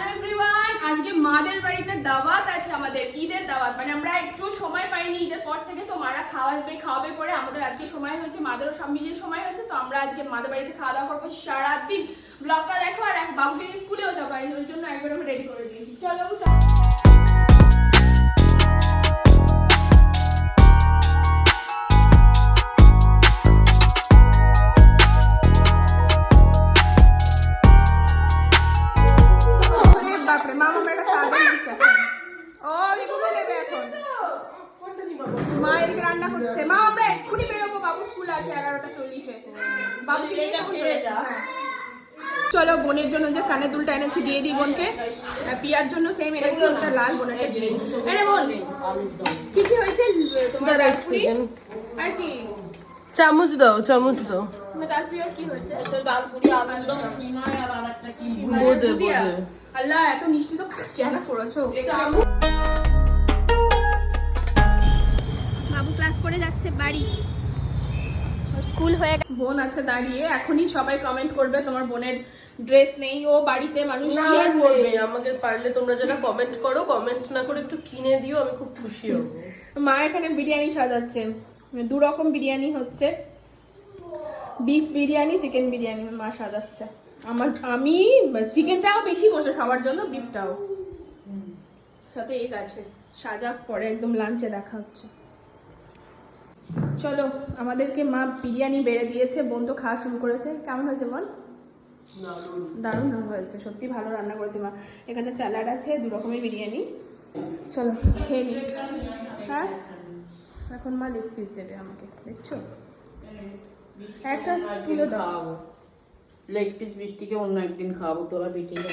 Hello everyone, আজকে মাদের বাড়িতে দাওয়াত আছে, আমাদের ঈদের দাওয়াত। মানে আমরা একটু সময় পাইনি ঈদের পর থেকে, তো মারা খাওয়াবে করে আমাদের আজকে সময় হয়েছে, মাদেরও সব মিলিয়ে সময় হয়েছে। তো আমরা আজকে মাদের বাড়িতে খাওয়া দাওয়া করবো সারাদিন। ব্লগটা দেখো, আর এক বাবুকে নিয়ে স্কুলেও যাবো, ওই জন্য একবার আমি রেডি করে দিয়েছি। চলো চলো। বাপরে, মা আমার একটা চাদর দিচ্ছে। ও বিকুকে দেবে এখন। মা এদিকে রান্না করছে। মা আমরা এক্ষুনি বেরোবো, বাবু স্কুল আছে 11:40-এ। বাবুকে নিয়ে চলে যা। চলো, বোনের জন্য যে কানে দুলটা এনেছি দিয়ে দিই বোনকে। পিয়ার জন্য সেম এনেছি, ওটা লাল, বোনেরটা গ্রিন। আরে বোন, কি কি হয়েছে তোমার ডালপুরি? আর কি চামচ দাও, চামচ দাও। তোমার ডালপুরি আর কি হয়েছে? ডালপুরি আলুদম সিমাই আর আরেকটা কি বোদে বোদে। আল্লাহ, এত মিষ্টি তো কেন করেছো? বাবু ক্লাস করে যাচ্ছে বাড়ি, স্কুল হয়ে গেছে। বোন আছে দাঁড়িয়ে, এখনই সবাই কমেন্ট করবে তোমার বোনের ড্রেস নেই, ও বাড়িতে মানুষ না কি আর করবে। আমাকে পারলে তোমরা যারা কমেন্ট করো, কমেন্ট না করে একটু কিনে দিও, আমি খুব খুশি হব। মা এখানে বিরিয়ানি সাজাচ্ছে, দু রকম বিরিয়ানি হচ্ছে, বিফ বিরিয়ানি, চিকেন বিরিয়ানি মা সাজাচ্ছে। আমি চিকেনটাও বেশি করছে সবার জন্য, বিফটাও সাথে এগ আছে। সাজাক পরে একদম লাঞ্চে দেখা হচ্ছে। চলো, আমাদেরকে মা বিরিয়ানি বেড়ে দিয়েছে, বোন তো খাওয়া শুরু করেছে। কেমন হয়েছে বোন? দারুণ হয়েছে, সত্যি ভালো রান্না করেছে মা। এখানে স্যালাড আছে, দু রকমের বিরিয়ানি। চলো খেয়ে নিই। হ্যাঁ, এখন মা লেগ পিস দেবে আমাকে, দেখছো? একটা কিলো দাও। লেগ পিস বৃষ্টিকে অন্য একদিন খাওয়াবো, তোরা বিকেলে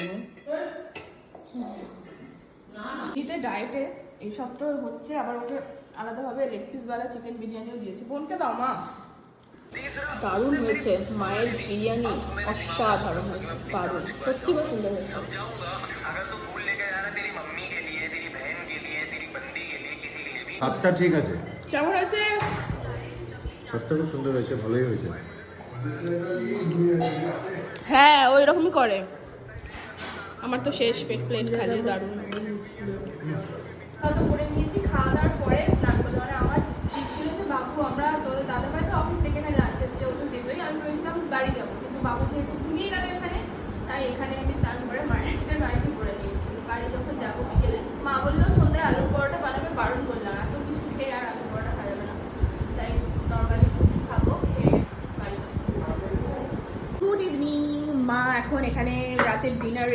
দিতে ডায়েটে এইসব তো হচ্ছে, আবার ওকে আলাদাভাবে লেগ পিসওয়ালা চিকেন বিরিয়ানিও দিয়েছে। বোনকে দাও মা। দারুণ হয়েছে মায়ের বিরিয়ানি, অসাধারণ হয়েছে, দারুণ, সত্যি খুব সুন্দর হয়েছে। স্বাদটা ঠিক আছে, কেমন হয়েছে? স্বাদটা খুব সুন্দর হয়েছে, ভালোই হয়েছে। হ্যাঁ, ওই রকমই করে। আমার তো শেষ, প্লেট খালি, দারুণ। তো করে নিয়েছি, খাওয়া দাওয়ার পরে স্নান করতে। মানে আমার ঠিক ছিল যে বাবু, আমরা তোদের দাদা ভাই তো অফিস থেকে এখানে লাঞ্চ এসছে, ও তো যেতই, আমি ভেবেছিলাম বাড়ি যাবো, কিন্তু বাবু যেহেতু ঘুমিয়ে গেল এখানে, তাই এখানে আমি স্নান করে মায়ের একটা নাইটি করে নিয়েছি। বাড়ি যখন যাবো বিকেলে, মা বললো সন্ধ্যায় আলুর পরোটা বানাবে, বারণ করলাম, এত কিছু খেয়ে আর আলুর পরোটা খাওয়া যাবে না, তাই নর্মালি ফ্রুটস খাবো, খেয়ে বাড়ি। গুড ইভিনিং, মা এখন এখানে রাতের ডিনার